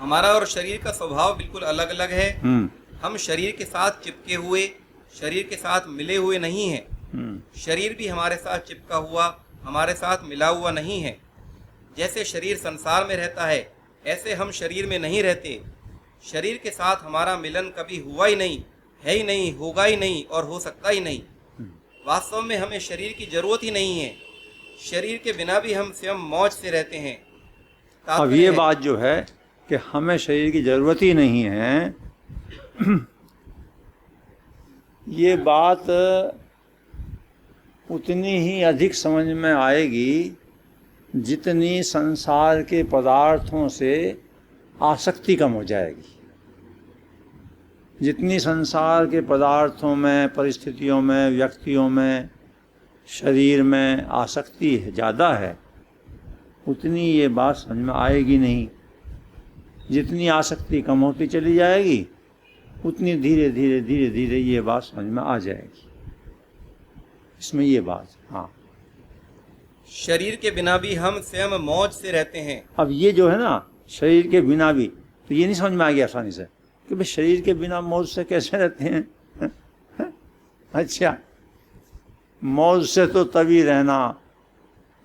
हमारा और शरीर का स्वभाव बिल्कुल अलग अलग है। हम शरीर के साथ चिपके हुए, शरीर के साथ मिले हुए नहीं हैं। शरीर भी हमारे साथ चिपका हुआ, हमारे साथ मिला हुआ नहीं है। जैसे शरीर संसार में रहता है, ऐसे हम शरीर में नहीं रहते। शरीर के साथ हमारा मिलन कभी हुआ ही नहीं, है ही नहीं, होगा ही नहीं और हो सकता ही नहीं। वास्तव में हमें शरीर की जरूरत ही नहीं है। शरीर के बिना भी हम स्वयं मौज से रहते हैं। अब ये बात जो है कि हमें शरीर की जरूरत ही नहीं है, ये बात उतनी ही अधिक समझ में आएगी जितनी संसार के पदार्थों से आसक्ति कम हो जाएगी। जितनी संसार के पदार्थों में, परिस्थितियों में, व्यक्तियों में, शरीर में आसक्ति ज़्यादा है, उतनी ये बात समझ में आएगी नहीं। जितनी आसक्ति कम होती चली जाएगी, उतनी धीरे धीरे धीरे धीरे ये बात समझ में आ जाएगी। इसमें ये बात, हाँ, शरीर के बिना भी हम स्वयं मौज से रहते हैं। अब ये जो है ना, शरीर के बिना भी, तो ये नहीं समझ में आ गया आसानी से कि भाई शरीर के बिना मौज से कैसे रहते हैं। अच्छा, मौज से तो तभी रहना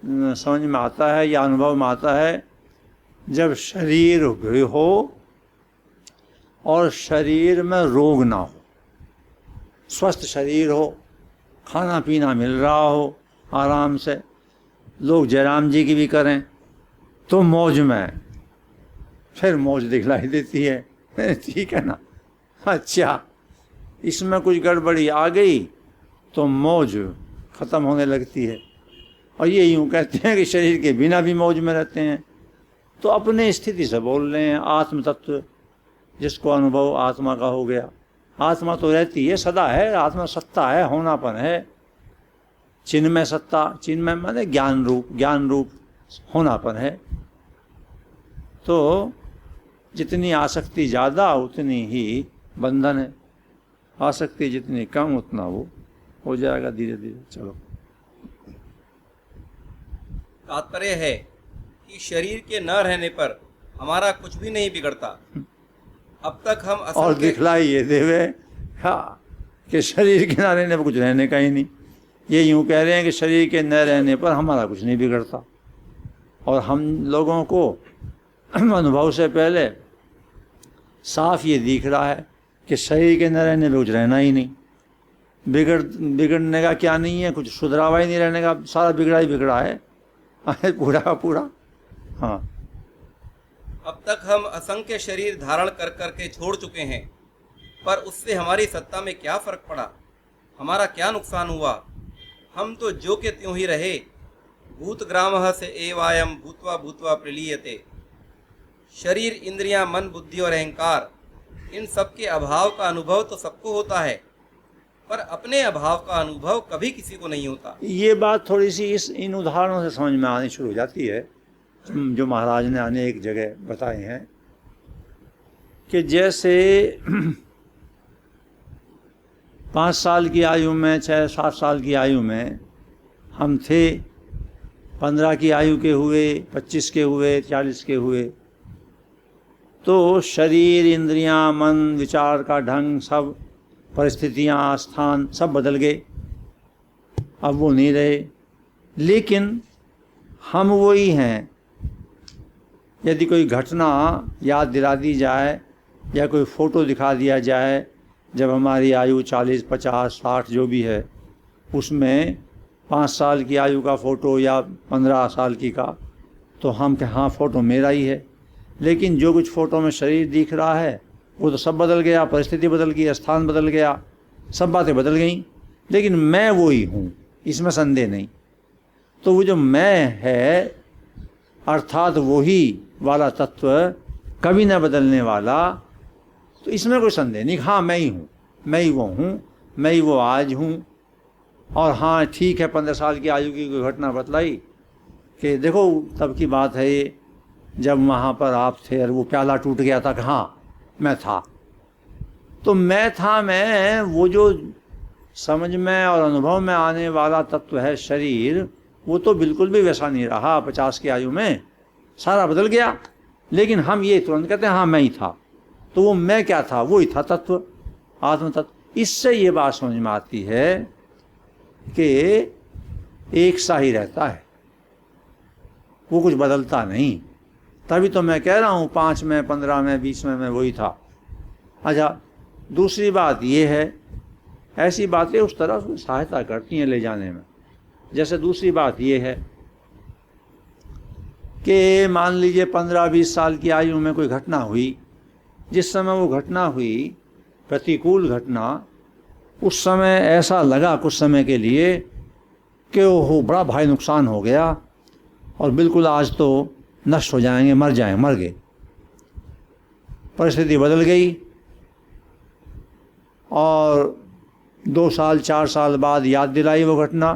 समझ में आता है या अनुभव में आता है जब शरीर भी हो और शरीर में रोग ना हो, स्वस्थ शरीर हो, खाना पीना मिल रहा हो आराम से, लोग जयराम जी की भी करें तो मौज में, फिर मौज दिखलाई देती है। ठीक है ना। अच्छा, इसमें कुछ गड़बड़ी आ गई तो मौज ख़त्म होने लगती है। और ये यूँ कहते हैं कि शरीर के बिना भी मौज में रहते हैं। तो अपने स्थिति से बोल रहे हैं। आत्म तत्व जिसको अनुभव आत्मा का हो गया, आत्मा तो रहती है, सदा है, आत्मा सत्ता है, होनापन है, चिन्मय सत्ता, चिन्मय माने ज्ञान रूप होनापन है। तो जितनी आसक्ति ज़्यादा उतनी ही बंधन है, आसक्ति जितनी कम उतना वो हो जाएगा धीरे धीरे। चलो, तात्पर्य है कि शरीर के न रहने पर हमारा कुछ भी नहीं बिगड़ता। अब तक हम और दिखलाई ये देवे, हाँ, कि शरीर के न रहने पर कुछ रहने का ही नहीं। ये यूँ कह रहे हैं कि शरीर के न रहने पर हमारा कुछ नहीं बिगड़ता। और हम लोगों को अनुभव से पहले साफ ये दिख रहा है कि शरीर के न रहने पर कुछ रहना ही नहीं। बिगड़ने का क्या नहीं है, कुछ सुधरा हुआ ही नहीं रहने का, सारा बिगड़ा ही बिगड़ा है पूरा का पूरा। हाँ, अब तक हम असंख्य शरीर धारण कर करके छोड़ चुके हैं, पर उससे हमारी सत्ता में क्या फर्क पड़ा, हमारा क्या नुकसान हुआ। हम तो जो के त्यों ही रहे। भूतग्रामः से एवायम भूत्वा भूत्वा प्रलीयते। शरीर, इंद्रियां, मन, बुद्धि और अहंकार, इन सब के अभाव का अनुभव तो सबको होता है, पर अपने अभाव का अनुभव कभी किसी को नहीं होता। ये बात थोड़ी सी इन उदाहरणों से समझ में आनी शुरू हो जाती है जो महाराज ने अनेक जगह बताए हैं। कि जैसे 5 साल की आयु में, 6-7 साल की आयु में हम थे, 15 की आयु के हुए, 25 के हुए, 40 के हुए, तो शरीर, इंद्रियां, मन, विचार का ढंग, सब परिस्थितियां, स्थान सब बदल गए। अब वो नहीं रहे, लेकिन हम वही हैं। यदि कोई घटना याद दिला दी जाए या कोई फ़ोटो दिखा दिया जाए जब हमारी आयु 40, 50, 60 जो भी है, उसमें 5 साल की आयु का फ़ोटो या 15 साल की का, तो हम कहें हाँ फ़ोटो मेरा ही है। लेकिन जो कुछ फ़ोटो में शरीर दिख रहा है वो तो सब बदल गया, परिस्थिति बदल गई, स्थान बदल गया, सब बातें बदल गईं, लेकिन मैं वही हूँ, इसमें संदेह नहीं। तो वो जो मैं है, अर्थात वही वाला तत्व, कभी न बदलने वाला, तो इसमें कोई संदेह नहीं। हाँ, मैं ही हूँ, मैं ही वो हूँ, मैं ही वो आज हूँ। और हाँ ठीक है, 15 साल की आयु की कोई घटना बतलाई कि देखो तब की बात है ये, जब वहाँ पर आप थे और वो प्याला टूट गया था, कि हाँ मैं था। तो मैं था, मैं वो जो समझ में और अनुभव में आने वाला तत्व है शरीर, वो तो बिल्कुल भी वैसा नहीं रहा। 50 की आयु में सारा बदल गया। लेकिन हम ये तुरंत कहते हैं हाँ मैं ही था। तो वो मैं क्या था? वो ही था तत्व, आत्म तत्व। इससे ये बात समझ में आती है कि एक सा ही रहता है, वो कुछ बदलता नहीं। तभी तो मैं कह रहा हूँ 5 में, 15 में, 20 में मैं वही था। अच्छा, दूसरी बात ये है, ऐसी बातें उस तरह से सहायता करती हैं ले जाने में। जैसे दूसरी बात ये है कि मान लीजिए 15-20 साल की आयु में कोई घटना हुई, जिस समय वो घटना हुई, प्रतिकूल घटना, उस समय ऐसा लगा कुछ समय के लिए कि वो बड़ा भारी नुकसान हो गया और बिल्कुल आज तो नष्ट हो जाएंगे, मर गए। परिस्थिति बदल गई और 2 साल 4 साल बाद याद दिलाई वो घटना,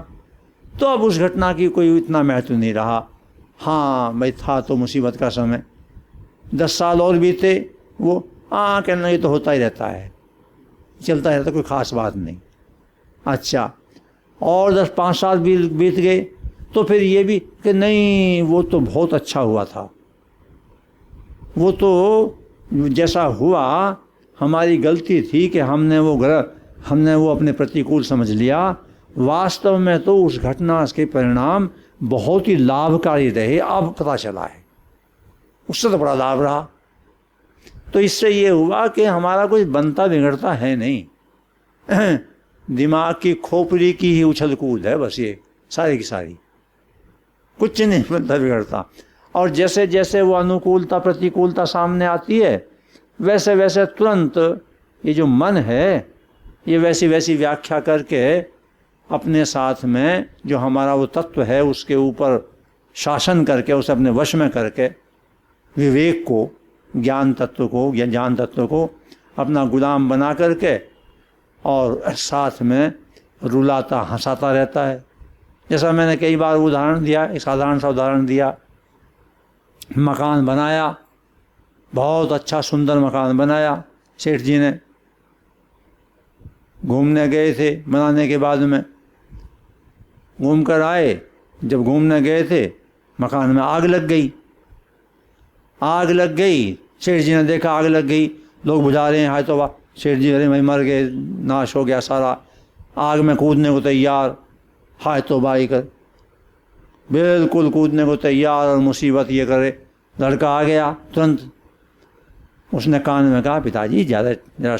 तो अब उस घटना की कोई इतना महत्व नहीं रहा। हाँ भाई था तो मुसीबत का समय। 10 साल और बीते, वो हाँ कहना ये तो होता ही रहता है, चलता रहता, कोई ख़ास बात नहीं। अच्छा, और 10-5 साल बीत गए तो फिर ये भी कि नहीं वो तो बहुत अच्छा हुआ था, वो तो जैसा हुआ हमारी गलती थी कि हमने वो अपने प्रतिकूल समझ लिया। वास्तव में तो उस घटना के परिणाम बहुत ही लाभकारी रहे, अब पता चला है, उससे तो बड़ा लाभ रहा। तो इससे ये हुआ कि हमारा कुछ बनता बिगड़ता है नहीं, दिमाग की खोपड़ी की ही उछल कूद है बस, ये सारी की सारी, कुछ नहीं बनता बिगड़ता। और जैसे जैसे वो अनुकूलता प्रतिकूलता सामने आती है, वैसे वैसे तुरंत ये जो मन है ये वैसी वैसी व्याख्या करके अपने साथ में जो हमारा वो तत्व है उसके ऊपर शासन करके, उसे अपने वश में करके, विवेक को, ज्ञान तत्व को या ज्ञान तत्व को अपना गुलाम बना करके और साथ में रुलाता हंसाता रहता है। जैसा मैंने कई बार उदाहरण दिया, एक साधारण सा उदाहरण दिया, मकान बनाया, बहुत अच्छा सुंदर मकान बनाया सेठ जी ने, घूमने गए थे, बनाने के बाद में घूम कर आए, जब घूमने गए थे मकान में आग लग गई। सेठ जी ने देखा आग लग गई, लोग बुझा रहे हैं, हाय तो वाह, सेठ जी अरे भाई मर गए, नाश हो गया सारा, आग में कूदने को तैयार, हाय तो भाई कर, बिल्कुल कूदने को तैयार, और मुसीबत ये करे, लड़का आ गया तुरंत, उसने कान में कहा पिताजी ज़्यादा जरा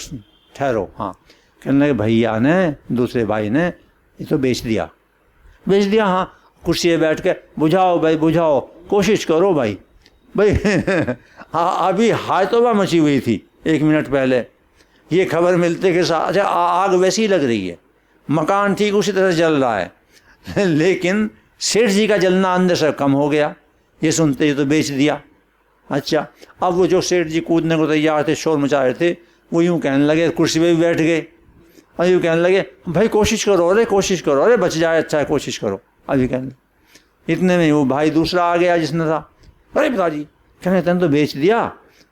ठहरो। हाँ, कहने लगे भैया ने, दूसरे भाई ने ये तो बेच दिया। हाँ, कुर्सी पे बैठ के बुझाओ भाई बुझाओ, कोशिश करो भाई हाँ, अभी हाय तौबा मची हुई थी 1 मिनट पहले, ये खबर मिलते के साथ अच्छा आग वैसी ही लग रही है, मकान ठीक उसी तरह जल रहा है लेकिन सेठ जी का जलना अंदर से कम हो गया, ये सुनते ही तो बेच दिया। अच्छा, अब वो जो सेठ जी कूदने को तैयार थे, शोर मचा रहे थे, वो यूँ कहने लगे, कुर्सी पे भी बैठ गए और यूँ कहने लगे भाई कोशिश करो, अरे बच जाए, अच्छा है कोशिश करो। अभी कहने, इतने में वो भाई दूसरा आ गया जिसने था, अरे पिताजी, कहने तैने तो बेच दिया।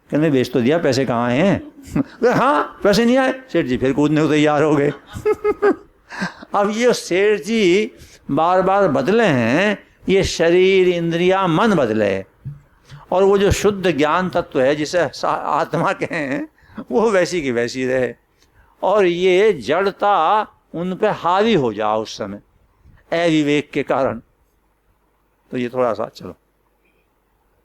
कहने बेच तो दिया, पैसे कहाँ हैं हाँ पैसे नहीं आए। सेठ जी फिर कूदने को तैयार हो गए अब ये सेठ जी बार बार बदले हैं, ये शरीर इंद्रियां मन बदले, और वो जो शुद्ध ज्ञान तत्व है जिसे आत्मा कहें वो वैसी की वैसी रहे, और ये जड़ता उन पे हावी हो जाए उस समय अविवेक के कारण। तो ये थोड़ा सा चलो